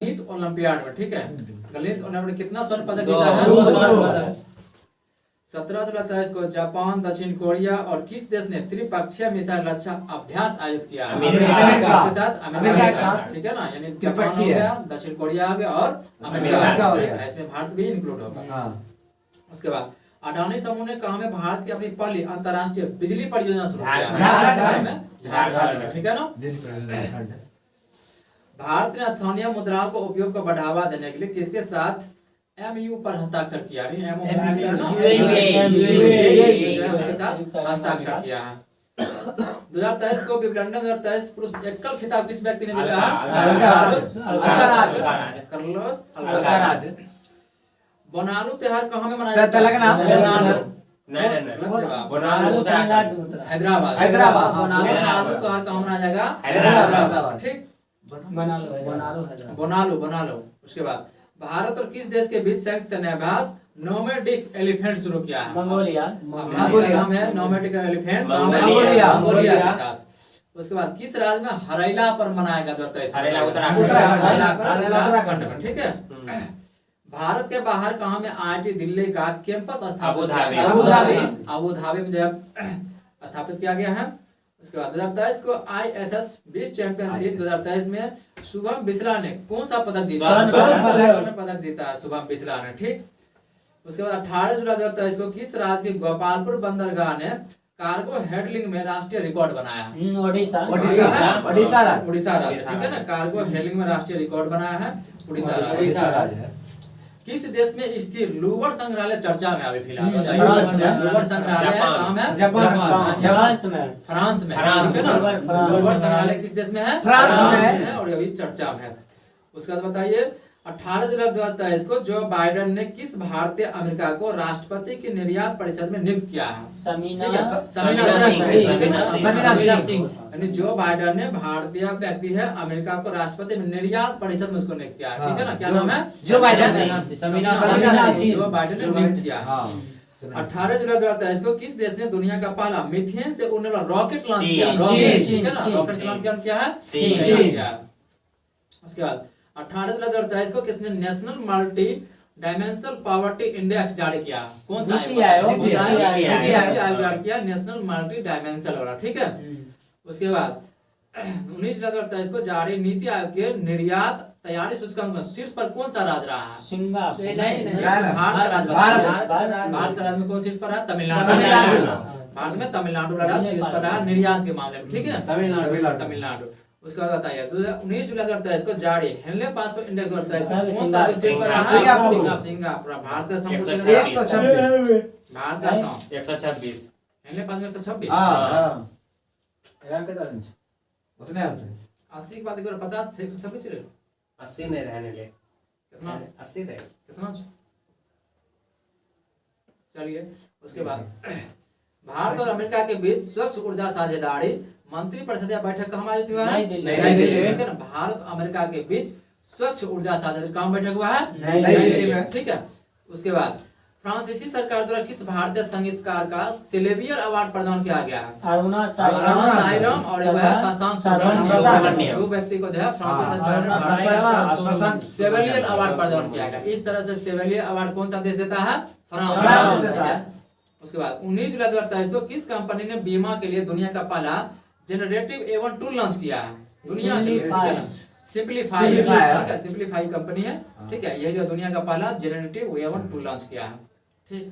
गणित ओलंपियाड में, ठीक है। गणित ओलंपियाड में कितना स्वर्ण पदक जीता है? 2 स्वर्ण पदक। 17 जुलाई 2023 को जापान, दक्षिण कोरिया और किस देश ने त्रिपक्षीय मिसाइल रक्षा अभ्यास आयोजित किया है? इसके साथ अमेरिका के साथ, ठीक है ना। यानी जापान हो गया, दक्षिण कोरिया हो गया और अमेरिका, इसमें भारत भी इंक्लूड होगा। उसके बाद अडानी समूह ने कहा में भारत की अपनी पहली अंतरराष्ट्रीय बिजली परियोजना शुरू किया है? झारखंड में, ठीक है ना। भारत ने स्थानीय मुद्राओं को उपयोग को बढ़ावा देने के लिए किसके साथ MOU पर हस्ताक्षर किया? उसके साथ हस्ताक्षर किया है। 2023 को विंबलडन 2023 पुरुष एकल खिताब किस व्यक्ति ने जीता? Carlos Alcaraz. बोनालू त्योहार कहाँ में मनाया जाता है? बोनालू हैदराबाद। बोनालू त्योहार कहाँ मनाया जाएगा? हैदराबाद, ठीक। बोनालू। उसके बाद भारत और किस देश के बीच संयुक्त सैन्याभ्यास नोमैडिक एलिफेंट शुरू किया है? मंगोलिया। अभ्यास का नाम है नोमैडिक एलिफेंट, मंगोलिया के साथ। उसके बाद किस राज्य में हरैला पर मनाया गया? उत्तराखंड में, ठीक है। भारत के बाहर कहाँ में IIT दिल्ली का कैंपस स्थापित किया गया? अबू धाबी में जो स्थापित किया गया है। उसके बाद 2023 को ISS 20 चैंपियनशिप 2023 में शुभम बिस्ला ने कौन सा पदक जीता? स्वर्ण पदक जीता है शुभम बिस्ला ने, ठीक। उसके बाद 18 जुलाई 2023 को किस राज्य के गोपालपुर बंदरगाह ने कार्गो हैंडलिंग में राष्ट्रीय रिकॉर्ड बनाया? उड़ीसा राज्य, ठीक है ना। कार्गो हैंडलिंग में राष्ट्रीय रिकॉर्ड बनाया है उड़ीसा राज्य। किस देश में स्थित लूवर संग्रहालय चर्चा में अभी फिलहाल? लूवर संग्रहालय कहाँ है? फ्रांस में, ठीक है ना। लूवर संग्रहालय किस देश में है? फ्रांस में, और अभी चर्चा में है। उसके बाद बताइए 18 जुलाई 2023 को जो बाइडेन ने किस भारतीय अमेरिका को राष्ट्रपति की निर्यात परिषद में नियुक्त किया है? समीना सिंह। यानी जो बाइडेन ने भारतीय व्यक्ति है अमेरिका को राष्ट्रपति में निर्यात परिषद में उसको नियुक्त किया है, ठीक है ना। क्या नाम है? जो बाइडेन ने नियुक्त किया। 18 जुलाई 2023 को किस देश ने दुनिया का पहला मीथेन से उड़ने वाला रॉकेट लॉन्च किया? ठीक है ना, रॉकेट लॉन्च किया है चीन। उसके बाद 18 जुलाई 2023 को किसने national multi dimensional poverty index जारी किया? कौन सा नीति आयोग जारी किया नेशनल मल्टी डायमेंशनल वाला, ठीक है। उसके बाद 19 जुलाई 2023 को जारी नीति आयोग के निर्यात तैयारी सूचकांक में शीर्ष पर कौन सा राज्य रहा है? सिंगापुर। भारत का राज्य में कौन शीर्ष पर है? तमिलनाडु। भारत में तमिलनाडु राज्य शीर्ष पर रहा निर्यात के मामले में, ठीक है। तमिलनाडु। उसके बाद बताइए 19 जुलाई 2023 को जारी हेनले पासपोर्ट इंडेक्स 2023 में कौन सा शीर्ष पर रहा? सिंगापुर। भारत का स्थान 126। भारत का स्थान 126। Henley passport 126। हां ईरान का दांच उतने होते हैं 80 के बाद एक बार 50 126 ले 80 में रहने ले कितना 80 रहे कितना। चलिए उसके बाद भारत और अमेरिका के बीच स्वच्छ ऊर्जा साझेदारी मंत्रिपरिषद बैठक कहाँ आयोजित हुआ है? नई दिल्ली में। भारत और अमेरिका के बीच स्वच्छ ऊर्जा साझेदारी कहाँ बैठक हुआ है? नई दिल्ली में, ठीक है। उसके बाद फ्रांसीसी सरकार द्वारा किस भारतीय संगीतकार का सिल्वियर अवार्ड प्रदान किया गया है? अरुणा साईराम और शशांक सुब्रमण्यम। दो व्यक्ति को जो है फ्रांसीसी सरकार ने सिल्वियर अवार्ड प्रदान किया गया। इस तरह से सिल्वियर अवार्ड कौन सा देश देता है? फ्रांस। उसके बाद 19 जुलाई 2023 को किस कंपनी ने बीमा के लिए दुनिया का पहला जनरेटिव A1 टूल लॉन्च किया है? दुनिया के लिए सिंपलीफाई कंपनी है, ठीक है। यह जो दुनिया का पहला जनरेटिव A1 टूल लॉन्च किया है, ठीक।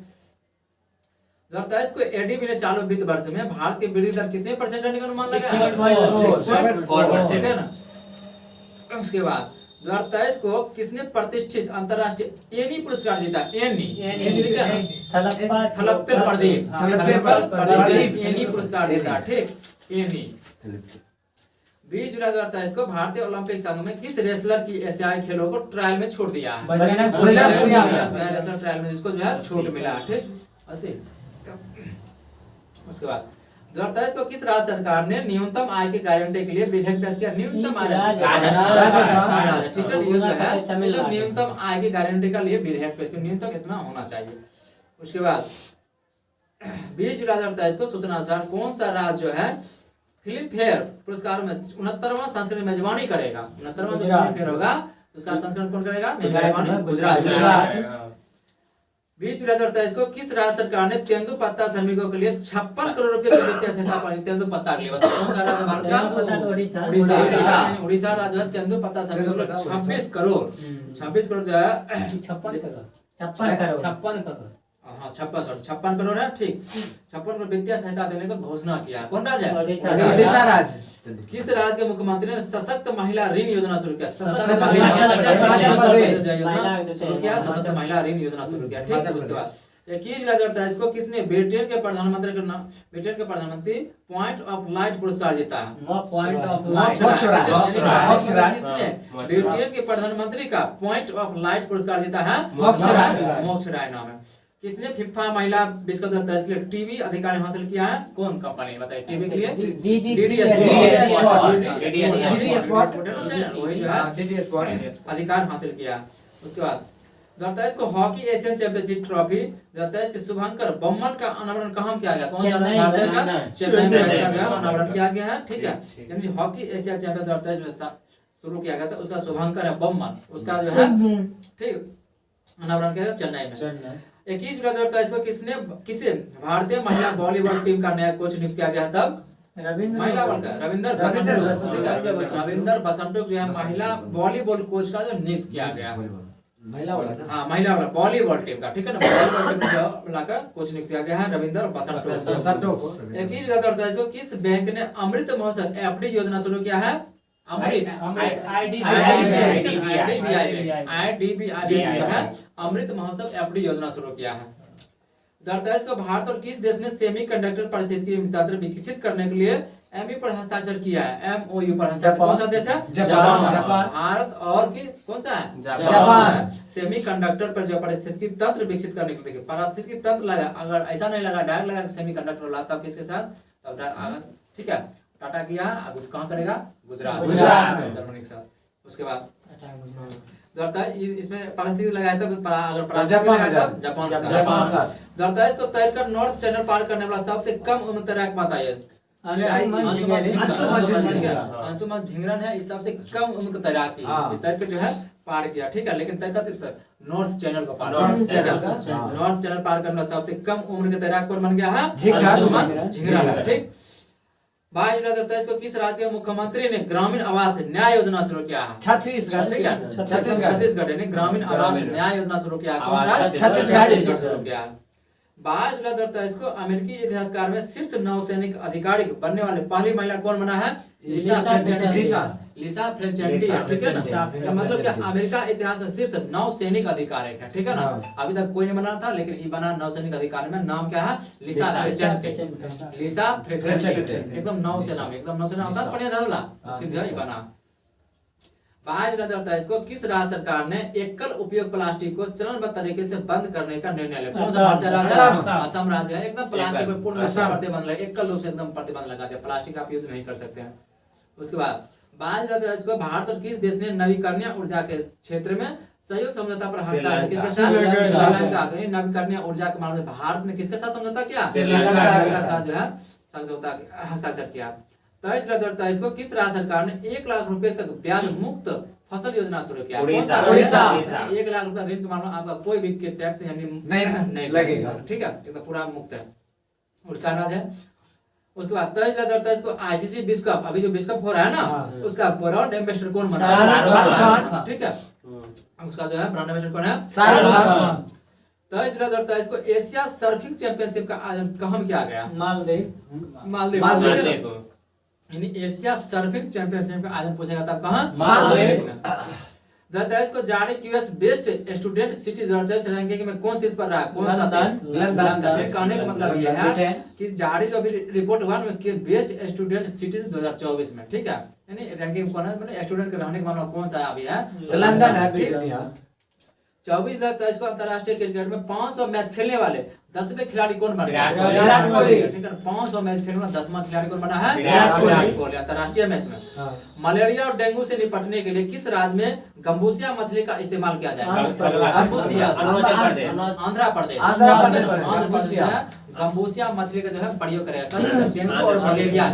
2023 को ADB ने चालू वित्त वर्ष में भारत के वृद्धि दर कितने परसेंट रहने का अनुमान लगाया? 6.4%, है ना। उसके बाद 2023 को किसने प्रतिष्ठित अंतरराष्ट्रीय एनी पुरस्कार जीता? थलप्पल प्रदीप एनी पुरस्कार जीता, ठीक। एनी 20 जुलाई 2023 को भारतीय ओलंपिक संघ में किस रेसलर की एशियाई खेलों को ट्रायल में छोड़ दिया है? रेसलर ट्रायल में जिसको जो है छूट मिला, ठीक। 80। उसके बाद 2023 को किस राज्य सरकार ने न्यूनतम आय की गारंटी के लिए विधेयक पेश किया? न्यूनतम आय, राजस्थान, ठीक है। ये जो है न्यूनतम आय की गारंटी का लिए विधेयक पेश किया, न्यूनतम इतना होना चाहिए। उसके बाद 20 जुलाई 2023 को सूचना अनुसार कौन सा राज्य जो है फिल्म फेयर पुरस्कार में 69वां सांस्कृतिक मेजबानी करेगा? 69वां जो फिल्म फेयर होगा उसका संस्करण कौन करेगा? मेजबानी गुजरात। 20 जुलाई 2023 को किस राज्य सरकार ने तेंदुपत्ता श्रमिकों के लिए 56 करोड़ रुपए की वित्तीय सहायता प्रदान? तेंदुपत्ता के लिए बताओ कौन सा राज्य भारत का? उड़ीसा राज्य है तेंदुपत्ता श्रमिकों के लिए 26 करोड़ 26 करोड़ जो है 56 करोड़ हाँ 56 करोड़ है ठीक 56 करोड़ वित्तीय सहायता देने का घोषणा किया। कौन राज्य है? उड़ीसा राज्य। किस राज्य के मुख्यमंत्री ने सशक्त महिला ऋण योजना शुरू किया? सशक्त महिला ऋण योजना शुरू किया ठीक। उसके बाद 21 जुलाई 2023 को किसने ब्रिटेन के प्रधानमंत्री पॉइंट ऑफ लाइट पुरस्कार जीता? किसने ब्रिटेन के प्रधानमंत्री का पॉइंट ऑफ लाइट पुरस्कार जीता है? मोक्ष राय नाम है। किसने फीफा महिला विश्व कप 2023 के लिए टीवी अधिकार हासिल किया है? कौन कंपनी बताइए? टीवी के लिए डीडी स्पोर्ट वही जो है अधिकार हासिल किया। उसके बाद 2023 को हॉकी एशियन चैंपियनशिप ट्रॉफी 2023 के शुभंकर बम्मन का अनावरण कहाँ किया गया? कौन सा भारत का? चेन्नई में इसका जो है अनावरण किया गया है ठीक है। यानी हॉकी एशिया चैंपियन 2023 में शुरू किया गया था उसका शुभंकर है बम्मन उसका जो है ठीक अनावरण किया गया चेन्नई में। 21 जुलाई 2023 को किसे भारतीय महिला वॉलीबॉल टीम का नया कोच नियुक्त किया गया? तब महिला वर्ग का रविंदर बसंटो जो है महिला वॉलीबॉल कोच का जो नियुक्त किया गया महिला वाला वॉलीबॉल टीम का ठीक है ना वॉलीबॉल टीम का कोच नियुक्त किया गया है रविंदर बसंटो को। 21 जुलाई 2023 को किस बैंक ने अमृत महोत्सव एफडी योजना शुरू किया है? आईडीबीआई जो है अमृत महोत्सव एफडी योजना शुरू किया है। 2023 को भारत और किस देश ने सेमीकंडक्टर पारिस्थितिकी तंत्र विकसित करने के लिए एमओयू पर हस्ताक्षर किया है? एमओयू पर हस्ताक्षर कौन सा देश है? जापान। भारत और की कौन सा है? जापान। सेमीकंडक्टर पर जो पारिस्थितिकी तंत्र विकसित करने के लिए पारिस्थितिकी तंत्र लगा अगर ऐसा नहीं लगा डायरेक्ट लगा सेमीकंडक्टर लगा तब किसके साथ तब ठीक है टाटा किया कहाँ करेगा? गुजरात जर्मनी के साथ। उसके बाद इसमें पारिस्थितिकी लगाया था अगर पारिस्थितिकी लगाया था जापान के साथ। 2023 को तैरकर नॉर्थ चैनल पार करने वाला सबसे कम उम्र तैराक बताइए? अंशुमन झिंगरन है इस सबसे कम उम्र तैराक तैरकर जो है पार किया ठीक है। लेकिन तैरकर नॉर्थ चैनल को पार नॉर्थ चैनल पार करने वाला सबसे कम उम्र के तैराक कौन बन गया है? अंशुमन झिंगरन ठीक। 22 जुलाई 2023 को किस राज्य के मुख्यमंत्री ने ग्रामीण आवास न्याय योजना शुरू किया है? छत्तीसगढ़ ने ग्रामीण आवास न्याय योजना शुरू किया। छत्तीसगढ़ शुरू किया। 22 जुलाई 2023 को अमेरिकी इतिहासकार में शीर्ष नौसैनिक अधिकारी बनने वाले पहली महिला कौन बना है? लिसा फ्रेंचेंटी ठीक है ना। मतलब क्या अमेरिका इतिहास में शीर्ष नौसैनिक अधिकारी है ठीक है ना। अभी तक कोई नहीं बना था लेकिन ये बना नौसैनिक अधिकारी में नाम क्या है? लिसा फ्रेंचेंटी एकदम नौसेना में एकदम नौसेना होता है बढ़िया था सीधा ही बना। 22 जुलाई 2023 को किस राज्य सरकार ने एकल उपयोग प्लास्टिक को चरणबद्ध तरीके से बंद करने का निर्णय लिया? कौन सा राज्य है? असम राज्य है। एकदम प्लास्टिक पर पूर्ण प्रतिबंध लगा एकल रूप से एकदम प्रतिबंध लगा दिया प्लास्टिक आप यूज नहीं कर सकते हैं। उसके बाद 22 जुलाई 2023 को भारत और किस देश ने नवीकरणीय ऊर्जा के क्षेत्र में सहयोग समझौता पर हस्ताक्षर किसके साथ? श्रीलंका। नवीकरणीय ऊर्जा के मामले में भारत ने किसके साथ समझौता किया? श्रीलंका जो है समझौता हस्ताक्षर किया। 23 जुलाई 2023 को किस राज्य सरकार ने 1 लाख रुपए तक ब्याज मुक्त फसल योजना शुरू किया? उड़ीसा। 1 लाख रुपए ऋण के मामले में आपका कोई भी टैक्स नहीं लगेगा ठीक है एकदम पूरा मुक्त है उड़ीसा राज्य है। उसके बाद 23 जुलाई 2023 को आईसीसी विश्व कप अभी जो विश्व कप हो रहा है ना उसका ब्रांड एम्बेसडर कौन बना है? ठीक है उसका जो है ब्रांड एम्बेसडर कौन है? 23 जुलाई 2023 को एशिया सर्फिंग चैंपियनशिप का आयोजन कहाँ किया गया? मालदीव। यानी एशिया सर्फिंग चैंपियनशिप का आयोजन पूछेगा तब कहाँ? मालदीव में। 2023 को जारी QS best student city 2023 ranking में कौन शीर्ष पर रहा? कौन सा देश? लंदन। कहने का मतलब ये है कि जारी जो अभी रिपोर्ट हुआ ना कि बेस्ट स्टूडेंट सिटी 2024 में ठीक है यानी रैंकिंग कौन है मतलब स्टूडेंट के रहने का मामला कौन सा अभी है? लंदन है। 24 जुलाई 2023 को अंतरराष्ट्रीय क्रिकेट में 500 मैच खेलने वाले 10वें खिलाड़ी कौन बना? विराट कोहली। ठीक है 500 मैच खेलने वाला 10वां खिलाड़ी कौन बना है? विराट कोहली अंतरराष्ट्रीय मैच में। मलेरिया और डेंगू से निपटने के लिए किस राज्य में गंबूसिया मछली का इस्तेमाल किया जाएगा? गंबूसिया आंध्र प्रदेश गंबूसिया मछली का जो है प्रयोग करेगा डेंगू और मलेरिया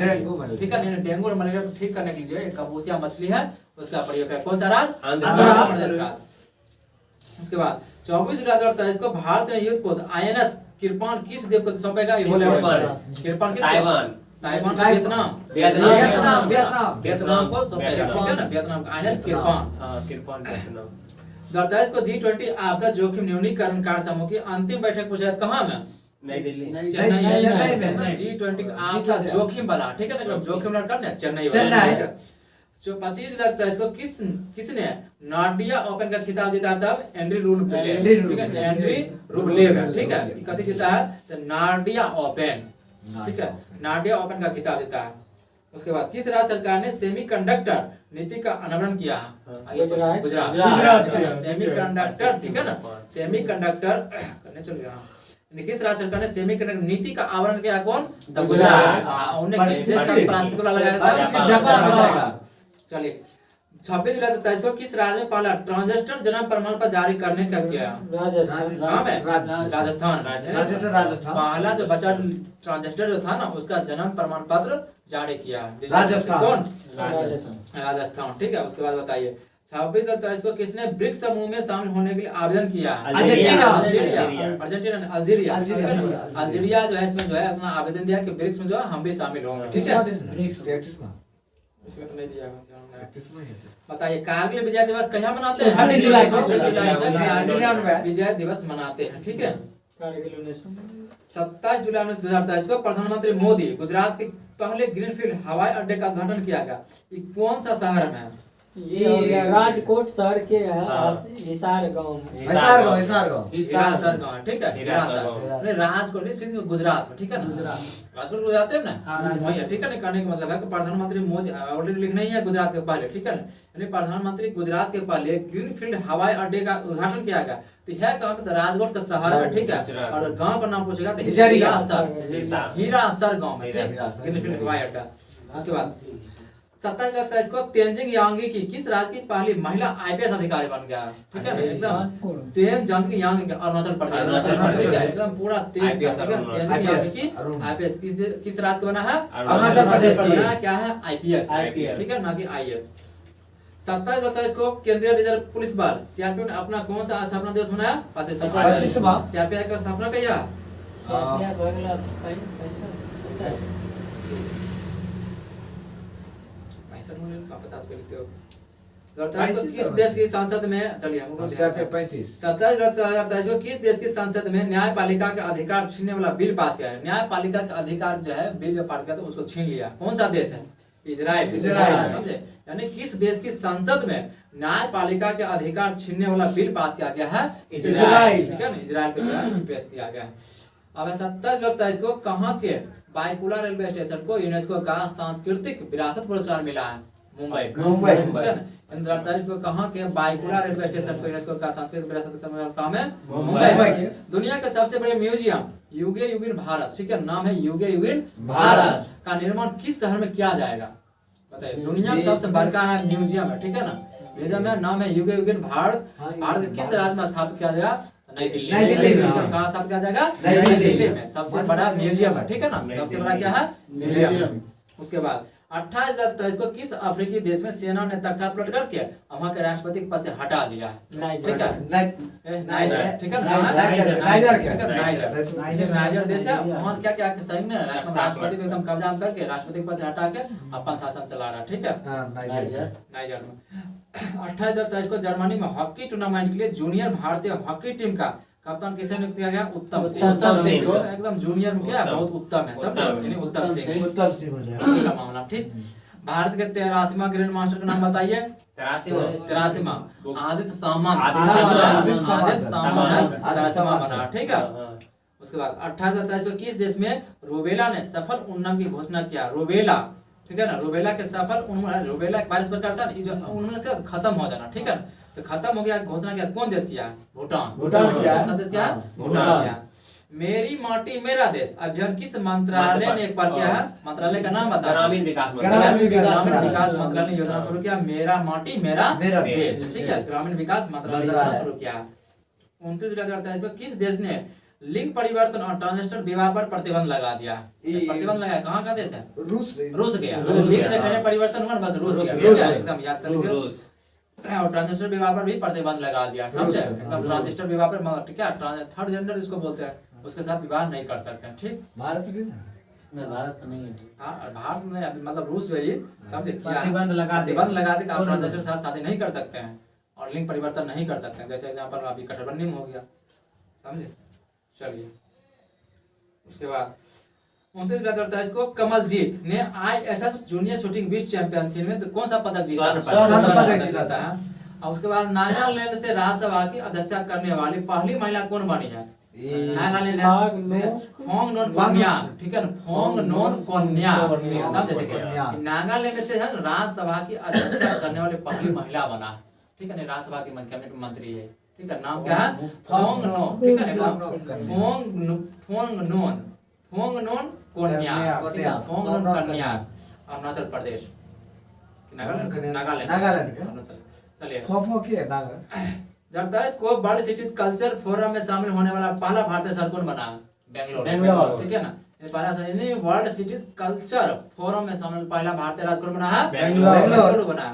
ठीक है डेंगू और मलेरिया को ठीक करने के लिए गंबूसिया मछली है उसका प्रयोग किया। कौन सा राज्य? आंध्र प्रदेश राज्य। उसके बाद 24 जुलाई 2023 को भारत ने युद्ध पोत INS किरपान किस देश को सौंपेगा? ये बोले किरपान किस? ताइवान वियतनाम को सौंपेगा, ठीक है ना, वियतनाम का INS किरपान। किरपान वियतनाम। 2023 को G20 आपदा जोखिम न्यूनीकरण कार्य समूह की अंतिम बैठक पूछा कहाँ में? नई दिल्ली। चेन्नई में। G20 का आपदा जोखिम वाला, ठीक है ना, जोखिम वाला करना चेन्नई वाला, ठीक है। जो 25 जुलाई 2023 को किसने नाडिया ओपन का खिताब जीता? तब एंड्री रूलेव, ठीक है, एंड्री रूलेव, ठीक है, कथी जीता है? तो नाडिया ओपन, ठीक है, नाडिया ओपन का खिताब जीता है। उसके बाद किस राज्य सरकार ने सेमीकंडक्टर नीति का अनावरण किया? गुजरात। सेमीकंडक्टर, ठीक है ना, सेमीकंडक्टर करने चल गया। किस राज्य सरकार ने सेमीकंडक्टर नीति का आवरण किया? कौन? गुजरात। उन्हें किस देश का प्राथमिकता लगाया था? जापान। चलिए 26 जुलाई 2023 को किस राज्य में पहला ट्रांजिस्टर जन्म प्रमाण पत्र जारी करने का किया? राजस्थान। पहला जो बचा ट्रांजिस्टर जो था ना, उसका जन्म प्रमाण पत्र जारी किया राजस्थान। कौन? राजस्थान, ठीक है। उसके बाद बताइए 26 जुलाई 2023 को किसने ब्रिक्स समूह में शामिल होने के लिए आवेदन किया? अल्जीरिया जो है इसमें जो है अपना आवेदन दिया कि ब्रिक्स में जो है हम भी शामिल होंगे, ठीक है। इसमें तो नहीं दिया। बताइए कारगिल विजय दिवस कहाँ मनाते हैं? 26 जुलाई को विजय दिवस मनाते हैं, ठीक है। 27 जुलाई 2023 को प्रधानमंत्री मोदी गुजरात के पहले ग्रीनफील्ड हवाई अड्डे का उद्घाटन किया गया। ये कौन सा शहर में है? ये हो गया राजकोट शहर के हिसार गांव, ठीक है, राजकोट सिर्फ गुजरात में, ठीक है ना, राजकोट गुजरात है ना, वही है, ठीक है ना। कहने का मतलब है कि प्रधानमंत्री मोदी ऑलरेडी लिखना ही है गुजरात के पहले, ठीक है ना, यानी प्रधानमंत्री गुजरात के पहले ग्रीनफील्ड हवाई अड्डे का उद्घाटन किया गया। तो है कहाँ पे? राजकोट का शहर में, ठीक है। और गाँव का नाम पूछेगा तो हीरासर गाँव में, ग्रीनफील्ड हवाई अड्डा। उसके बाद 27 जुलाई 2023 को तेंजिंग यांगी की किस राज्य की पहली महिला IPS अधिकारी बन गया? ठीक है ना, एकदम तेंजिंग यांगी अरुणाचल प्रदेश, ठीक है, एकदम पूरा देश का, तेंजिंग यांगी की IPS किस राज्य का बना है? अरुणाचल प्रदेश का बना क्या है? IPS, ठीक है ना, कि IAS। 27 जुलाई 2023 को केंद्रीय रिजर्व पुलिस बल CRPF ने अपना कौन सा स्थापना दिवस मनाया? 25वां। CRPF का स्थापना किया? किस देश की संसद में, चलिए हम 27 जुलाई 2023 को किस देश की संसद में न्यायपालिका के अधिकार छीनने वाला बिल पास किया है? न्यायपालिका के अधिकार जो है बिल जो पास किया था उसको छीन लिया। कौन सा देश है? इजराइल, समझे। यानी किस देश की संसद में न्यायपालिका के अधिकार छीनने वाला बिल पास किया गया है? इजराइल, ठीक है ना, इजराइल को पेश किया गया। अब 27 जुलाई 2023 को कहाँ के बायकुला रेलवे स्टेशन को यूनेस्को का सांस्कृतिक विरासत पुरस्कार मिला है? मुंबई, ठीक है ना। 2023 को कहाँ के बायकुला रेलवे स्टेशन को यूनेस्को का सांस्कृतिक विरासत पुरस्कार है? मुंबई। दुनिया के सबसे बड़े म्यूजियम युगे युगिन भारत, ठीक है, नाम है युगे युगिन भारत, का निर्माण किस शहर में किया जाएगा? बताइए। दुनिया का सबसे बड़का है म्यूजियम है, ठीक है ना, म्यूजियम है, नाम है युगे युगिन भारत। भारत किस राज्य में स्थापित किया जाएगा? नई दिल्ली में। कहाँ स्थापित किया जाएगा? नई दिल्ली में। सबसे बड़ा म्यूजियम है, ठीक है ना, सबसे बड़ा क्या है? म्यूजियम। उसके बाद 28 जुलाई 2023 को किस अफ्रीकी देश में सेना ने तख्ता पलट करके वहां के राष्ट्रपति के पद से हटा दिया? ठीक है, नाइजर, ठीक है, नाइजर देश है। वहां क्या क्या सैन्य राष्ट्रपति को एकदम कब्जा करके राष्ट्रपति के पद से हटा के अपन शासन चला रहा, ठीक है, नाइजर में। 28 जुलाई 2023 को जर्मनी में हॉकी टूर्नामेंट के लिए जूनियर भारतीय हॉकी टीम का कप्तान किसे नियुक्त किया गया? उत्तम सिंह, एकदम जूनियर में क्या बहुत उत्तम है, समझे, यानी उत्तम सिंह का मामला, ठीक। भारत के 83वां ग्रैंड मास्टर का नाम बताइए। 83वां आदित्य सामंत, बना, ठीक है। उसके बाद 28 को किस देश में रूबेला ने सफल उन्मूलन की घोषणा किया? रूबेला, ठीक है ना, रूबेला के सफल उन्मूलन, रूबेला एक वायरस प्रकार था ना, जो उन्मूलन खत्म हो जाना, ठीक है ना, तो खत्म हो गया, घोषणा किया कौन देश किया? भूटान। भूटान देश क्या है? भूटान किया। मेरी माटी मेरा देश अभियान किस मंत्रालय ने एक बार किया है? मंत्रालय का नाम बता। ग्रामीण विकास मंत्रालय ने योजना शुरू किया, मेरा माटी मेरा देश, ठीक है, ग्रामीण विकास मंत्रालय ने योजना शुरू किया। 29 जुलाई 2023 को किस देश ने लिंग परिवर्तन और ट्रांसजेंडर विवाह पर प्रतिबंध लगा दिया। प्रतिबंध लगाया कहाँ का देश है? रूस गया। लिंग से कहने परिवर्तन हुआ बस रूस गया, एकदम याद कर लीजिए। और ट्रांसजेंडर विवाह पर भी प्रतिबंध लगा दिया, समझे? एकदम ट्रांसजेंडर विवाह पर ठीक है, थर्ड जेंडर इसको बोलते हैं, उसके साथ विवाह नहीं कर सकते, ठीक। भारत नहीं है। हाँ भारत में अभी मतलब रूस में ही समझे प्रतिबंध लगा दे कि आप ट्रांसजेंडर के साथ शादी नहीं कर सकते हैं और लिंग परिवर्तन नहीं कर सकते हैं। जैसे एग्जांपल अभी कठबंधन में हो गया, समझे? चलिए उसके बाद 29 जुलाई 2023 को कमलजीत ने ISS जूनियर शूटिंग विश्व चैंपियनशिप में तो कौन सा पदक जीता है? और उसके बाद नागालैंड से राज्यसभा की अध्यक्षता करने वाली पहली महिला कौन बनी है? नागालैंड फोंग नोन कोन्या, ठीक है ना, फोंग नोन कोन्या, समझे? देखिए नागालैंड से है राज्यसभा की अध्यक्षता करने वाली पहली महिला बना, ठीक है ना, राज्यसभा की मंत्री है, ठीक है। नाम क्या है? फोंग नोन, ठीक है ना, फोंग नोन कोन्या, फोंग नोन कोन्या, अरुणाचल प्रदेश, नागालैंड। चलिए 2023 को वर्ल्ड सिटीज कल्चर फोरम में शामिल होने वाला पहला भारतीय शहर कौन बना? बेंगलोर, ठीक है ना। ये पहला शहर वर्ल्ड सिटीज कल्चर फोरम में शामिल पहला भारतीय राज्य कौन बना है? बेंगलोर बना।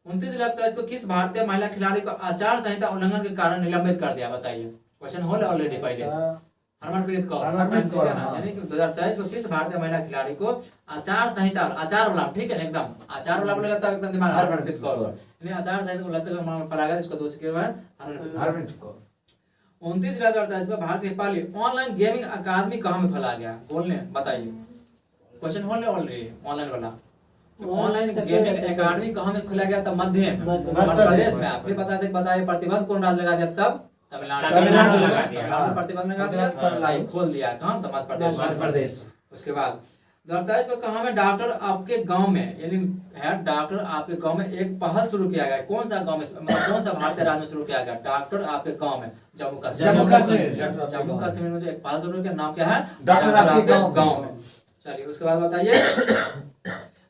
29 जुलाई 2023 को किस भारतीय महिला खिलाड़ी को आचार संहिता उल्लंघन के कारण निलंबित कर दिया? बताइए, क्वेश्चन हो ऑलरेडी पहले। हरमनप्रीत कौर, ठीक है ना, यानी कि 2023 को किस भारतीय महिला खिलाड़ी को आचार संहिता, आचार वाला, ठीक है ना, एकदम आचार वाला बोलेगा तब एकदम दिमाग हरमनप्रीत कौर, यानी आचार संहिता को उल्लंघन पड़ेगा, इसको दोषी के बाद हरमनप्रीत कौर। 29 जुलाई 2023 को भारत की पहली ऑनलाइन गेमिंग अकादमी कहाँ में खोला गया? बोलने बताइए, क्वेश्चन हो ऑलरेडी ऑनलाइन वाला। ऑनलाइन गेमिंग अकादमी कहाँ में खोला गया? तब मध्य प्रदेश में। आप फिर बताइए प्रतिबंध कौन राज्य लगा दिया? तब तमिलनाडु लगा दिया, प्रतिबंध लगा दिया, खोल दिया कहाँ? मध्य प्रदेश। उसके बाद 2023 को कहाँ में डॉक्टर आपके गांव में, यानी है डॉक्टर आपके गांव में एक पहल शुरू किया गया? कौन सा गांव में, मतलब कौन सा भारतीय राज्य में शुरू किया गया? डॉक्टर आपके गांव में, जम्मू कश्मीर में एक पहल शुरू किया, नाम क्या है? डॉक्टर आपके गांव में। चलिए उसके बाद बताइए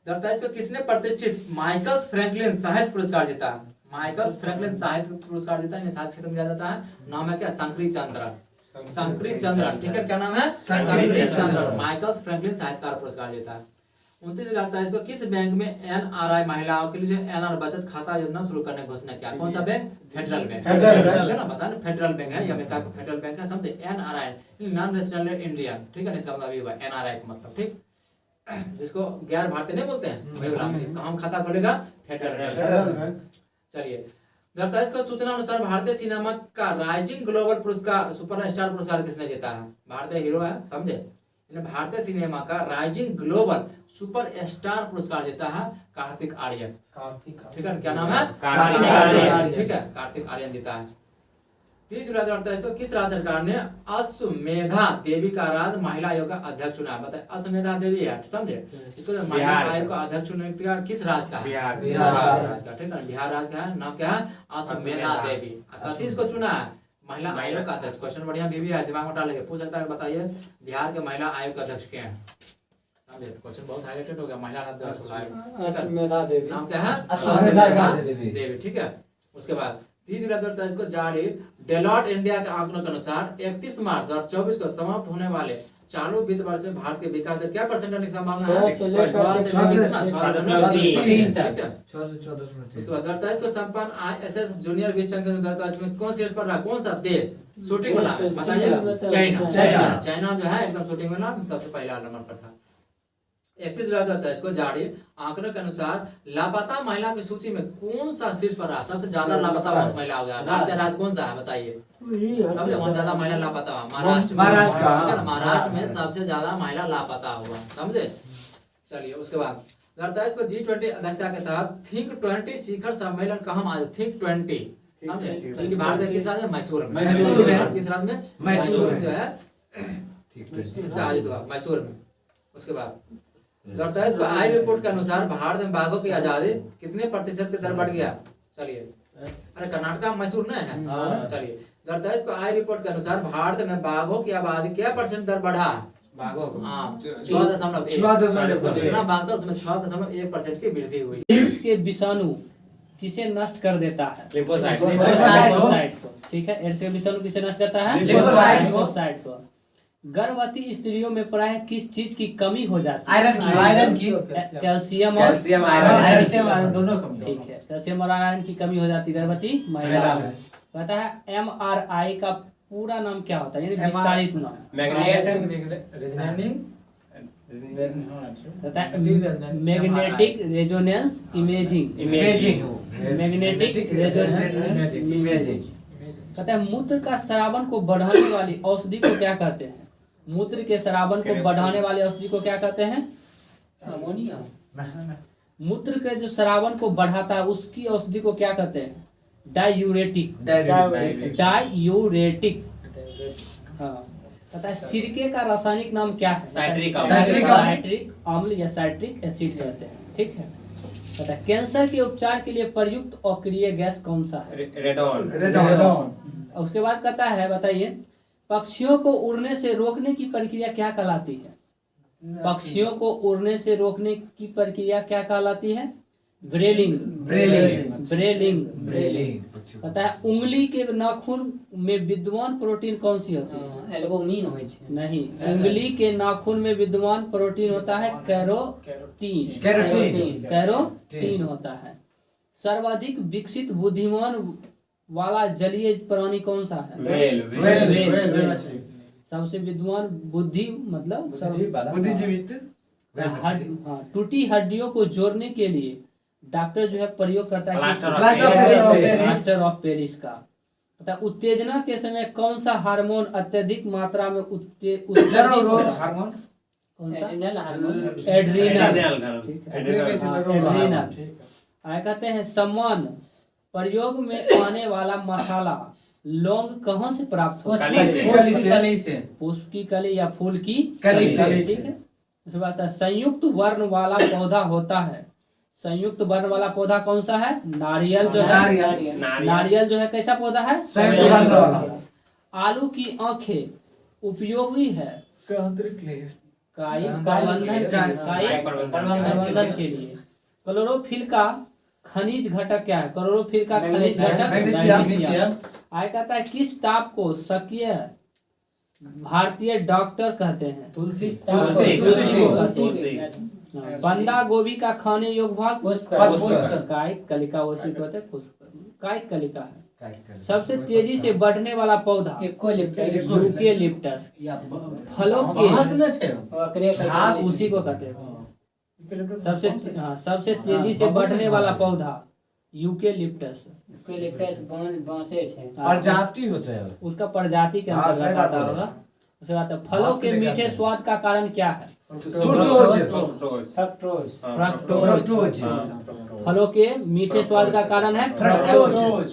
2023 को किसने प्रतिष्ठित माइकल फ्रैंकलिन साहित्य पुरस्कार जीता? माइकल फ्रैंकलिन साहित्य पुरस्कार जीता है, साहित्य क्षेत्र में दिया जाता है, नाम है क्या? शंकरी चंद्रन, ठीक है, क्या नाम है? शंकरी चंद्रन। माइकल फ्रैंकलिन साहित्यकार पुरस्कार जीता है। 29 जुलाई 2023 को किस बैंक में NRI महिलाओं के लिए NR बचत खाता योजना शुरू करने की घोषणा किया? कौन सा बैंक? फेडरल बैंक, है ना, बता फेडरल बैंक है, ये अमेरिका का फेडरल बैंक है, समझे? NRI नॉन रेजिडेंट इंडियन, ठीक है, इसका मतलब ये हुआ NRI का मतलब, ठीक, जिसको गैर भारतीय नहीं बोलते हैं, वही बोला हम खाता खोलेगा फेडरल बैंक। चलिए 2023 को सूचना अनुसार भारतीय सिनेमा का राइजिंग ग्लोबल पुरस्कार सुपरस्टार पुरस्कार किसने जीता है? भारतीय हीरो है, समझे? भारतीय सिनेमा का राइजिंग ग्लोबल सुपरस्टार पुरस्कार जीता है कार्तिक आर्यन, ठीक है, क्या नाम है? कार्तिक आर्यन, ठीक है, कार्तिक आर्यन जीता है। 30 जुलाई 2023 को किस राज्य सरकार ने अश्वमेधा देवी का राज्य महिला आयोग का अध्यक्ष चुना? बताए, अश्वमेधा देवी है, समझे? इसको महिला आयोग का अध्यक्ष चुने किस राज्य का? बिहार राज्य का, ठीक है, बिहार राज्य का है, नाम क्या है? अश्वमेधा देवी। 31 को चुना है महिला आयोग का अध्यक्ष। क्वेश्चन बढ़िया भी है, दिमाग में डालेंगे, पूछ सकता है, बताइए बिहार के महिला आयोग का अध्यक्ष क्या है? क्वेश्चन बहुत हाईलाइटेड हो गया, महिला अध्यक्ष अश्वमेधा देवी, नाम क्या है? अश्वमेधा देवी, ठीक है। उसके बाद 30 जुलाई 2023 को जारी डेलॉट इंडिया के आंकड़ों के अनुसार 31 मार्च 2024 को समाप्त होने वाले चालू वित्त वर्ष में भारत के विकास दर क्या परसेंट की संभावना है? 6.3। उसके बाद 2023 को संपन्न ISS जूनियर विश्व चैंपियनशिप 2023 में कौन शीर्ष पर रहा? कौन सा देश शूटिंग वाला? बताइए, चाइना जो है एकदम शूटिंग वाला सबसे पहला नंबर पर था। 31 जुलाई 2023 को जारी आंकड़ों के अनुसार लापता महिला की सूची में कौन सा शीर्ष पर रहा? सबसे ज्यादा लापता महिला हो गया, भारतीय राज्य कौन सा है? बताइए, सबसे वहाँ ज्यादा महिला लापता हुआ महाराष्ट्र में सबसे ज्यादा महिला लापता हुआ, समझे? चलिए उसके बाद 2023 को G20 अध्यक्षता के तहत थिंक 20 शिखर सम्मेलन कहाँ आज? थिंक 20, समझे? भारत के किस राज्य में? मैसूर में। किस राज्य में? मैसूर जो है इसका आयोजित हुआ मैसूर में। उसके बाद 2023 को आई रिपोर्ट के अनुसार भारत में बाघों की आजादी कितने प्रतिशत की दर बढ़ गया? चलिए, अरे कर्नाटक मैसूर नहीं है, चलिए 2023 को आई रिपोर्ट के अनुसार भारत में बाघों की आबादी क्या परसेंट दर बढ़ा? बाघों 6.1, जितना बाघ था उसमें 6.1% की वृद्धि हुई। एड्स के विषाणु किसे नष्ट कर देता है? लिम्फोसाइट को, ठीक है। एड्स का विषाणु किसे नष्ट करता है? लिम्फोसाइट को। लिम्फोसाइट को। गर्भवती स्त्रियों में प्राय किस चीज की कमी हो जाती है? आयरन की कैल्शियम और कैल्शियम आयरन दोनों कमी। ठीक है, कैल्शियम और आयरन की कमी हो जाती है गर्भवती महिला में। कहता है MRI का पूरा नाम क्या होता है, यानी विस्तारित नाम? कहता है magnetic resonance imaging. Magnetic resonance imaging. कहता है मूत्र का स्रावन को बढ़ाने वाली औषधि को क्या कहते हैं? मूत्र के स्रावन को बढ़ाने वाली औषधि को क्या कहते हैं? अमोनिया। मूत्र के जो स्रावन को बढ़ाता है उसकी औषधि को क्या कहते हैं? डायूरेटिक। डायूरेटिक। हाँ। कहता है सिरके का रासायनिक नाम क्या है? साइट्रिक अम्ल या साइट्रिक एसिड कहते हैं। ठीक है। कहता है कैंसर के उपचार के लिए प्रयुक्त अक्रिय गैस कौन सा है? रेडोन। उसके बाद कहता है बताइए पक्षियों को उड़ने से रोकने की प्रक्रिया क्या कहलाती है? पक्षियों को उड़ने से रोकने की प्रक्रिया क्या कहलाती है? ब्रेलिंग। कहता है उंगली के नाखून में विद्यमान प्रोटीन कौन सी होती है? एल्बुमिन होइ छै। नहीं, उंगली के नाखून में विद्यमान प्रोटीन होता है कैरोटीन होता है। सर्वाधिक विकसित बुद्धिमान वाला जलीय प्राणी कौन सा है? वेल। सबसे विद्वान बुद्धि मतलब बुद्धिजीवित। टूटी हड्डियों को जोड़ने के लिए डॉक्टर जो है प्रयोग करता है प्लास्टर ऑफ पेरिस का। पता उत्तेजना के समय कौन सा हार्मोन अत्यधिक मात्रा में उत्तेजित हार्मोन? कौन सा? एड्रीनल। कहते हैं सम्मान प्रयोग में आने वाला मसाला लौंग कहाँ से प्राप्त होता है? पुष्प की कली या फूल की कली से। ठीक है। उसके बाद संयुक्त वर्ण वाला पौधा होता है। संयुक्त वर्ण वाला पौधा कौन सा है? नारियल जो है। नारियल जो है कैसा पौधा है? संयुक्त वर्ण वाला। आलू की आंखें उपयोगी है कायिक प्रबंधन के लिए। क्लोरोफिल का खनिज घटक क्या है? क्लोरोफिल का खनिज घटक मैग्नीशियम। आय कहता है किस ताप को सक्रिय भारतीय डॉक्टर कहते हैं? तुलसी। बंदा गोभी का खाने योग्य भाग कायिक कलिका। उसी को कहते हैं कायिक कलिका है। सबसे तेजी से बढ़ने वाला पौधा यूकेलिप्टस। फलों के उसी को कहते हैं। सबसे तेजी से बढ़ने वाला पौधा यूकेलिप्टस। प्रजाति होता है, उसका प्रजाति के अंतर्गत आता होगा। उसके बाद फलों के मीठे स्वाद का कारण क्या है? फ्रक्टोज। फलों के मीठे स्वाद का कारण है फ्रक्टोज।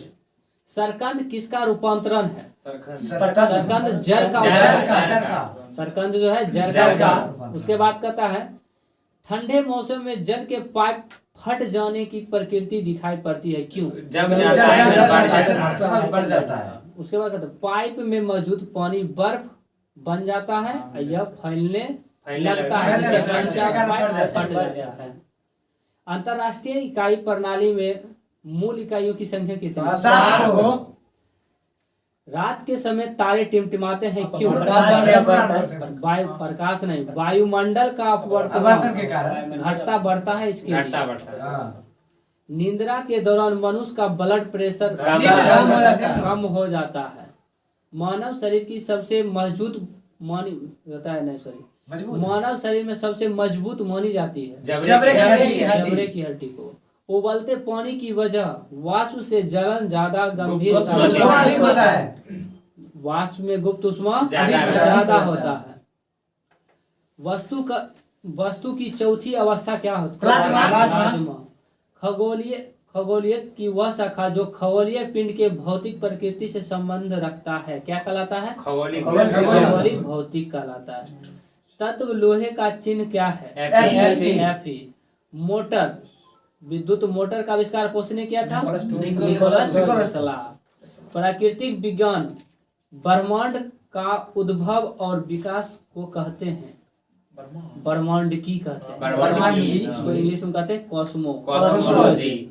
सरकंद किसका रूपांतरण है? सरकंद जर का। सरकंद जो है जर का। उसके बाद कहता है ठंडे मौसम में जल के पाइप फट जाने की प्रकृति दिखाई पड़ती है, क्यों? जब बढ़ जाता है। उसके बाद कहते हैं पाइप में मौजूद पानी बर्फ बन जाता है, यह फैलने लगता है जिसके कारण से पाइप फट जाता है। अंतरराष्ट्रीय इकाई प्रणाली में मूल इकाइयों की संख्या कितनी? 7 रात के समय तारे टिमटिमाते हैं, क्यों? वायु प्रकाश नहीं, वायुमंडल का अपवर्तन के कारण घटता बढ़ता है, इसके लिए। निद्रा के दौरान मनुष्य का ब्लड प्रेशर कम हो जाता है। मानव शरीर की सबसे मजबूत मानव शरीर में सबसे मजबूत मानी जाती है जबड़े की हड्डी को। उबलते पानी की वजह वाष्प से जलन ज्यादा गंभीर होता है। वाष्प में गुप्त ऊष्मा ज्यादा होता है। वस्तु की चौथी अवस्था क्या होती है? प्लाज्मा। खगोलीय की वह शाखा जो खगोलीय पिंड के भौतिक प्रकृति से संबंध रखता है क्या कहलाता है? खगोलीय भौतिक कहलाता है। तत्व लोहे का चिन्ह क्या है? Fe। मोटर विद्युत मोटर का आविष्कार किसने किया था? Nicholas Tesla. प्राकृतिक विज्ञान ब्रह्मांड का उद्भव और विकास को कहते हैं ब्रह्मांडिकी कहते हैं। इसको इंग्लिश में कहते हैं कॉस्मोलॉजी।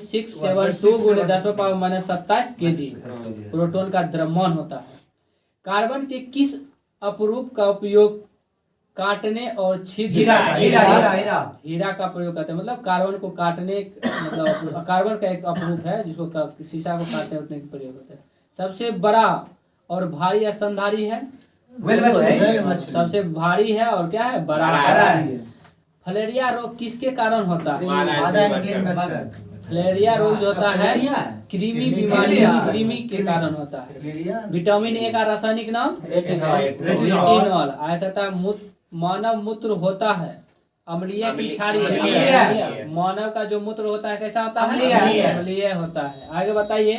0.672 गुणे 10⁻⁻27 kg प्रोटॉन का द्रव्यमान होता है। कार्बन के किस अपरूप का उपयोग काटने और छिद्र हीरा का प्रयोग करते हैं। मतलब कार्बन को काटने, मतलब कार्बन का एक अपरूप है जिसको शीशा को काटने उठने के प्रयोग होता है। सबसे बड़ा और भारी स्तनधारी है, सबसे भारी है और क्या है, बड़ा है। फलेरिया रोग किसके कारण होता है? फलेरिया रोग जो होता है कृमि बीमारी, कृमि के कारण होता है। विटामिन ए का रासायनिक नाम रेटिनॉल। आया कहता है मानव मूत्र होता है अम्लीय की क्षारीय। मानव का जो मूत्र होता है कैसा होता है? अम्लीय होता है। आगे बताइए,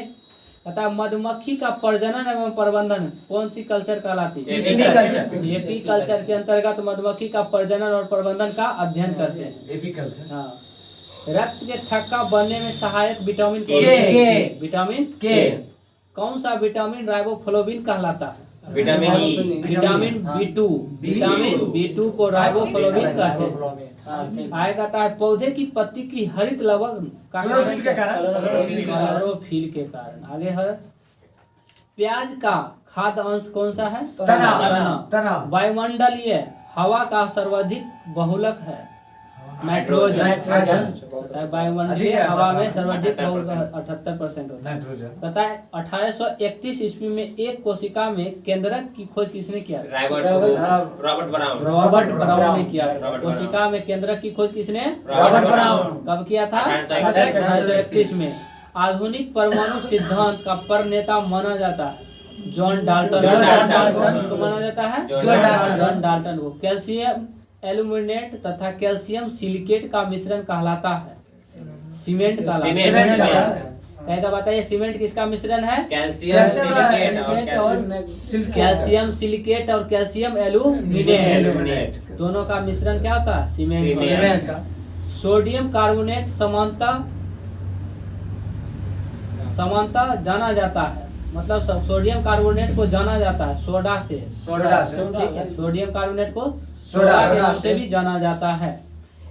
कहता है मधुमक्खी का प्रजनन एवं प्रबंधन कौन सी कल्चर कहलाती है? एपी कल्चर के अंतर्गत मधुमक्खी का प्रजनन और प्रबंधन का अध्ययन करते हैं। AP culture. हाँ। रक्त के थक्का बनने में सहायक विटामिन के। विटामिन के। कौन सा विटामिन राइबोफ्लोविन कहलाता है? Vitamin E. Vitamin B2। Vitamin B2 को राइबोफ्लोविन कहते हैं। आगे कहता है पौधे की पत्ती की हरित लवण का क्लोरोफिल के कारण। आगे है प्याज का खाद्य अंश कौन सा है? तना। वायुमंडलीय हवा का सर्वाधिक बहुलक है नाइट्रोजन। वायुमंडलीय हवा में सर्वाधिक 78% होता है। कहता है 1831 ईस्वी में एक कोशिका में केंद्रक की खोज किसने किया? रॉबर्ट ब्राउन ने किया। कोशिका में केंद्रक की खोज किसने? Robert brown. कब किया था? 1831 में। आधुनिक परमाणु सिद्धांत का प्रणेता माना जाता है जॉन डाल्टन। उसको माना जाता है जॉन डाल्टन को। कैल्शियम एल्यूमिनेट तथा कैल्शियम सिलिकेट का मिश्रण कहलाता है सीमेंट कहलाता है। बताइए सीमेंट किसका मिश्रण है? कैल्शियम सिलिकेट और कैल्शियम एल्यूमिनेट दोनों का मिश्रण क्या होता है? सीमेंट का। सोडियम कार्बोनेट समानता जाना जाता है, मतलब सोडियम कार्बोनेट को जाना जाता है सोडा से। ठीक है, सोडियम कार्बोनेट को सोडा के नाम से भी जाना जाता है।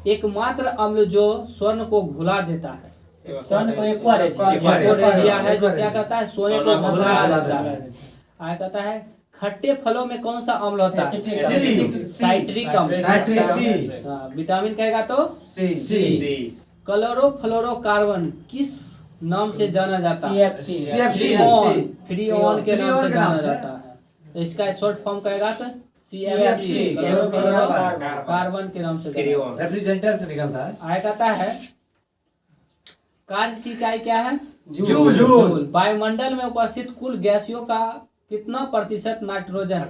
एकमात्र अम्ल जो स्वर्ण को घुला देता है, स्वर्ण को एक्वा दिया है जो क्या कहता है? सोने को घुला देता है। आया कहता है खट्टे फलों में कौन सा अम्ल होता है? सी। साइट्रिक अम्ल। साइट्रिक सी। हाँ, विटामिन कहेगा तो सी। क्लोरोफ्लोरोकार्बन किस नाम से जाना जाता है? CFC। फ्रीऑन के नाम से के जाना नाम से। जाता है। तो इसका शॉर्ट फॉर्म कहेगा तो CFC, कार्बन के नाम से जाना फ्रीऑन। जाता है। रेफ्रिजरेटर से निकलता है। आया कहता है कार्य की इकाई क्या है? जूल। वायुमंडल में उपस्थित कुल गैसियों का कितना प्रतिशत नाइट्रोजन?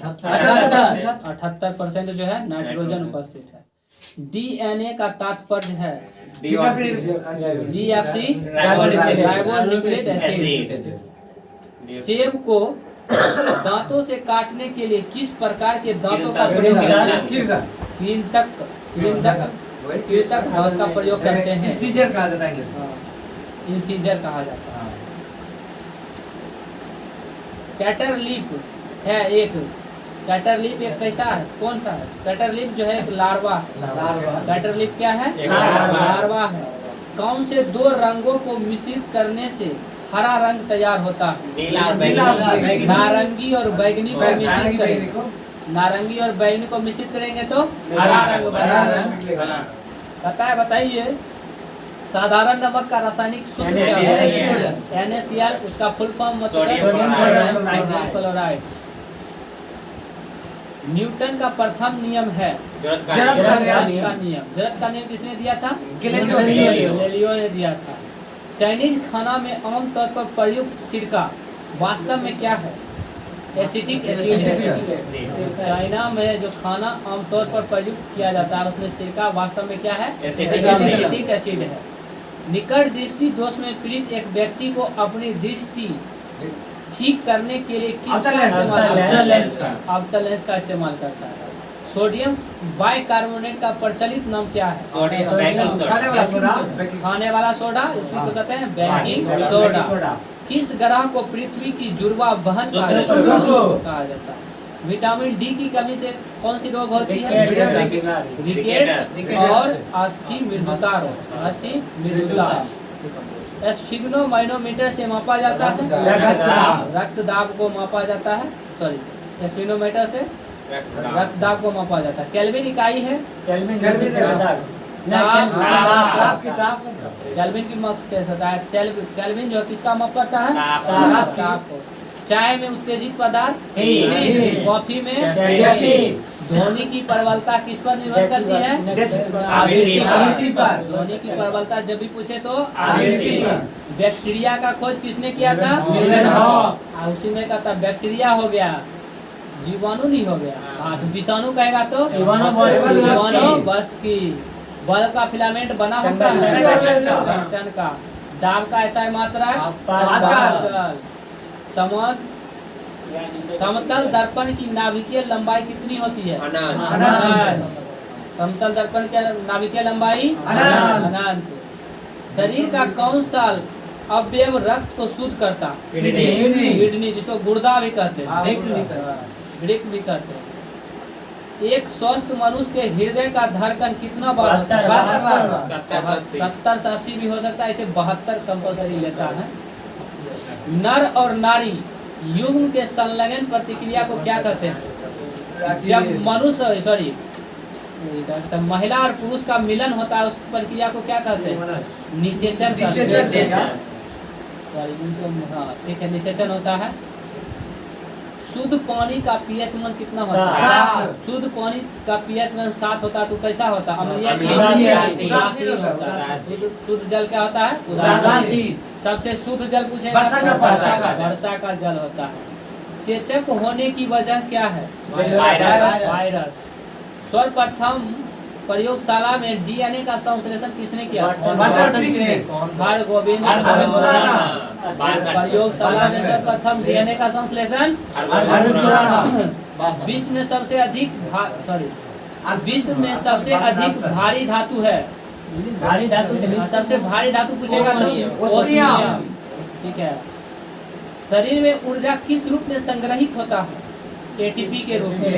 78% जो है नाइट्रोजन उपस्थित है। डीएनए का तात्पर्य है डीऑक्सी राइबोन्यूक्लिक एसिड। सेब को दांतों से काटने के लिए किस प्रकार के दांतों का प्रयोग करते हैं? कृंतक दांत का प्रयोग करते हैं। इंसीजर कहा जाता है। इंसीजर कहा जाता है। कैटरलिप है एक कैटरलिप एक कैसा है? कौन सा है? कैटरलिप जो है एक लार्वा। कैटरलिप क्या है? लार्वा है। कौन से दो रंगों को मिश्रित करने से हरा रंग तैयार होता है? नीला और बैगनी। नारंगी और बैगनी को मिश्रित करेंगे। नारंगी और बैगनी को मिश्रित करेंगे तो हरा रंग बनेगा। बताइए साधारण नमक का रासायनिक सूत्र क्या है? NaCl। उसका full form sodium chloride. Newton का प्रथम नियम है जरूरत जरूरत का का नियम। जरूरत का नियम किसने दिया था? गैलीलियो। गैलीलियो ने दिया था। चाइनीज खाना में आमतौर पर प्रयुक्त सिरका वास्तव में क्या है? Acetic acid. चाइना में जो खाना आमतौर पर प्रयुक्त किया जाता है उसमें सिरका वास्तव में क्या है? एसिटिक एसिड है। निकट दृष्टि दोष में पीड़ित एक व्यक्ति को अपनी दृष्टि ठीक करने के लिए किस अवतल लेंस का इस्तेमाल करता है? सोडियम बाइकार्बोनेट का प्रचलित नाम क्या है? खाने वाला सोडा, उसको तो कहते हैं बेकिंग सोडा। किस ग्रह को पृथ्वी की जुड़वा बहन कहा जाता है? विटामिन डी की कमी से कौन सी रोग होती है? रिकेट्स और अस्थि मृदुता। स्फिग्नोमाइनोमीटर से मापा जाता है। रक्त दाब को मापा जाता है। सॉरी, स्फिग्नोमीटर से रक्त दाब को मापा जाता है। केल्विन इकाई है। केल्विन की माप कैसे होता है? केल्विन जो किसका माप करता है? ताप को। चाय में उत्तेजित पदार्थ, कॉफी में। ध्वनि की प्रबलता किस पर निर्भर करती है? आवृत्ति पर। ध्वनि की प्रबलता जब भी पूछे तो आवृत्ति पर। बैक्टीरिया का खोज किसने किया था? उसी में कहता बैक्टीरिया हो गया, जीवाणु नहीं हो गया। हाँ, तो विषाणु कहेगा तो इवानोव्स्की। बल्ब का फिलामेंट बना होता है का। दाब का ऐसा मात्रा पास्कल। समतल दर्पण की नाभिकीय लंबाई कितनी होती है? समतल दर्पण की नाभिकीय लंबाई अनंत। शरीर का कौन सा अवयव रक्त को शुद्ध करता? किडनी, जिसको गुर्दा भी कहते हैं, वृक्क भी कहते हैं। एक स्वस्थ मनुष्य के हृदय का धड़कन कितना बार? 70 से 80 भी हो सकता है। इसे 72 कंपल्सरी लेता है। नर और नारी युग्म के संलग्न प्रतिक्रिया को क्या कहते हैं? जब मनुष्य महिला और पुरुष का मिलन होता है उस प्रक्रिया को क्या कहते हैं? निषेचन। ठीक है, निषेचन होता है। शुद्ध पानी का पीएच मान कितना होता है? शुद्ध पानी का पीएच मान 7 होता है तो कैसा होता है? अम्लीय होता है। शुद्ध जल क्या होता है? उदासीन। सबसे शुद्ध जल पूछेगा वर्षा का जल होता है। चेचक होने की वजह क्या है? वायरस। सर्वप्रथम प्रयोगशाला में डीएनए का संश्लेषण किसने किया? हरगोविंद खुराना। प्रयोगशाला में सर्वप्रथम डीएनए का संश्लेषण विश्व में सबसे अधिक भारी धातु है। सबसे भारी धातु पूछेगा ओस्मियम। ठीक है। शरीर में ऊर्जा किस रूप में संग्रहित होता है? एटीपी के रूप में।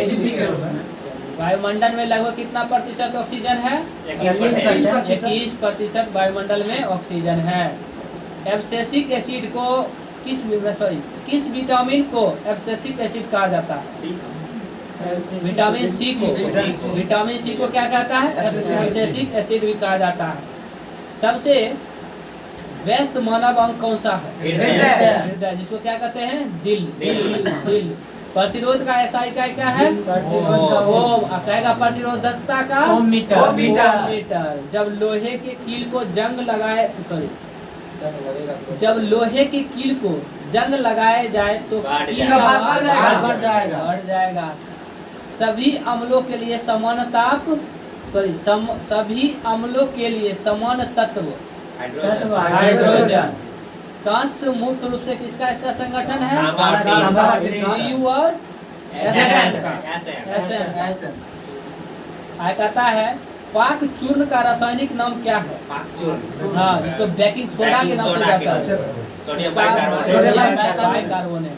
वायुमंडल में लगभग कितना प्रतिशत ऑक्सीजन है? 21% वायुमंडल में ऑक्सीजन है। एब्सेसिक एसिड को किस विटामिन को एब्सिसिक एसिड कहा जाता है? विटामिन सी को। विटामिन सी को क्या कहता है? एब्सिसिक एसिड भी कहा जाता है। सबसे व्यस्त मानव अंग कौन सा है? हृदय, जिसको क्या कहते हैं? दिल। प्रतिरोध का ऐसा इकाई क्या है? ओम। कहेगा प्रतिरोधकता का मीटर। जब लोहे के कील को जंग लगाए जाए तो कील का भार बढ़ जाएगा। सभी अम्लों के लिए समान तत्व हाइड्रोजन। कांस्य मुख्य रूप से किसका इसका संगठन है? Cu और SN। कहता है पाक चूर्ण का रासायनिक नाम क्या है? हाँ, जिसको बेकिंग सोडा के नाम से जाता है। Sodium bicarbonate.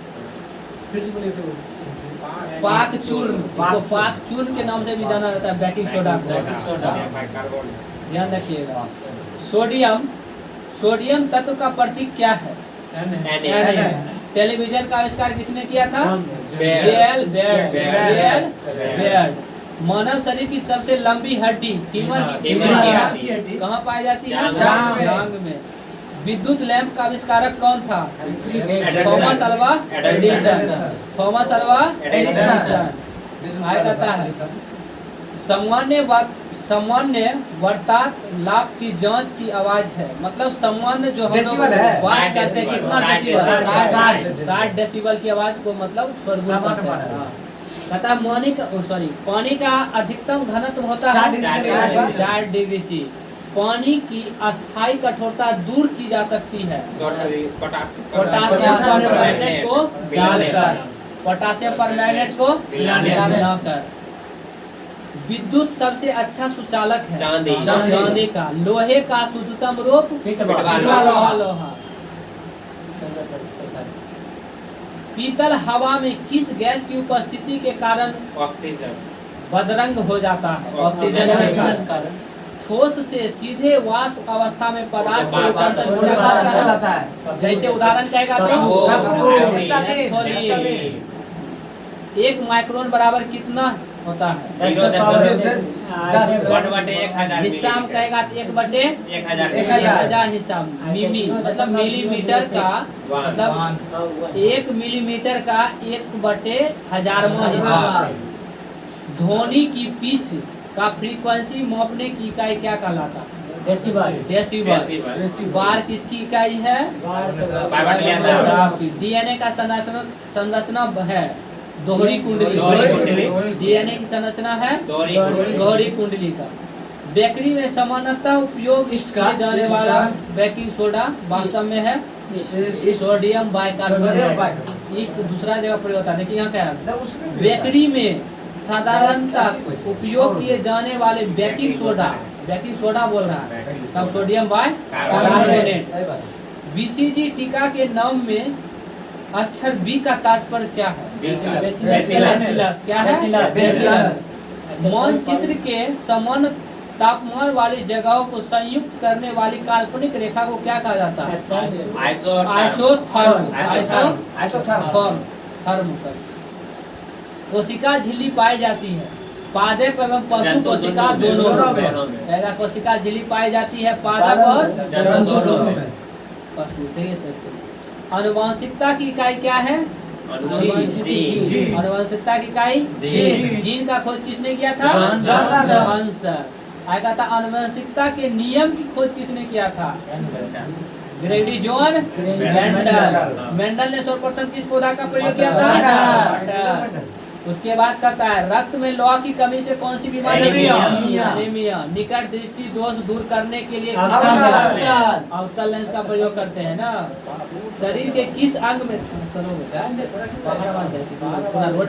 पाक चूर्ण, इसको पाक चूर्ण के नाम से भी जाना जाता है, बेकिंग सोडा। ध्यान रखिएगा। सोडियम तत्व का प्रतीक क्या है? टेलीविजन का आविष्कार किसने किया था? JL Baird. मानव शरीर की सबसे लंबी हड्डी फीमर कहाँ पाई जाती है? जांघ में। विद्युत लैंप का आविष्कारक कौन था? Thomas Alva Edison. कहता है सामान्य वर्ताक लाभ की जांच की आवाज है। मतलब सामान्य जो हम लोग बात करते हैं कितना डेसिबल? 60 डेसिबल की आवाज को मतलब कहता है पानी का अधिकतम घनत्व होता है 4 डिग्री सी। पानी की अस्थायी कठोरता दूर की जा सकती है पोटासियम परमैंगनेट को मिलाकर। विद्युत सबसे अच्छा सुचालक है चांदी का। लोहे का शुद्धतम रूप लोहा। पीतल हवा में किस गैस की उपस्थिति के कारण ऑक्सीजन बदरंग हो जाता है? ऑक्सीजन के कारण। ठोस से सीधे वाष्प अवस्था में पदार्थ जैसे उदाहरण कहेगा एक माइक्रोन बराबर कितना होता है? हिस्सा में कहेगा 1/1000 हिस्सा। मिमी मतलब मिलीमीटर का मतलब 1 मिलीमीटर का 1/1000वां हिस्सा। ध्वनि की पिच का फ्रीक्वेंसी मापने की इकाई क्या कहलाता है? डेसिबल। बार किसकी इकाई है? डीएनए का संरचना है दोहरी कुंडली। डीएनए की संरचना है दोहरी कुंडली का। बेकरी में सामान्यतः उपयोग किया जाने वाला बेकिंग सोडा वास्तव में है सोडियम बाइकार्बोनेट। ईस्ट दूसरा जगह प्रयोग होता है। देखिए यहाँ क्या है? बेकरी में साधारणतः उपयोग किए जाने वाले बेकिंग सोडा बोल रहा है सब सोडियम बाइकार्बोनेट। बीसीजी टीका के नाम में अक्षर बी का तात्पर्य क्या है? बेसिलस। क्या है? मानचित्र के समान तापमान वाली जगहों को संयुक्त करने वाली काल्पनिक रेखा को क्या कहा जाता है? आइसोथर्म। कोशिका झिल्ली पाई जाती है पादप एवं पशु कोशिका दोनों में। कोशिका झिल्ली पाई जाती है पादप और दोनों में। अनुवांशिकता की इकाई क्या है? अनुवांशिकता की इकाई जीन का खोज किसने किया था? था अनुवांशिकता के नियम की खोज किसने किया था? ग्रेडी जॉन मेंडल ने सर्वप्रथम किस पौधा का प्रयोग किया था? उसके बाद कहता है रक्त में लौह की कमी से कौन सी बीमारी? एनीमिया। निकट दृष्टि दोष दूर करने के लिए अवतल लेंस का प्रयोग करते हैं ना। शरीर के किस अंग में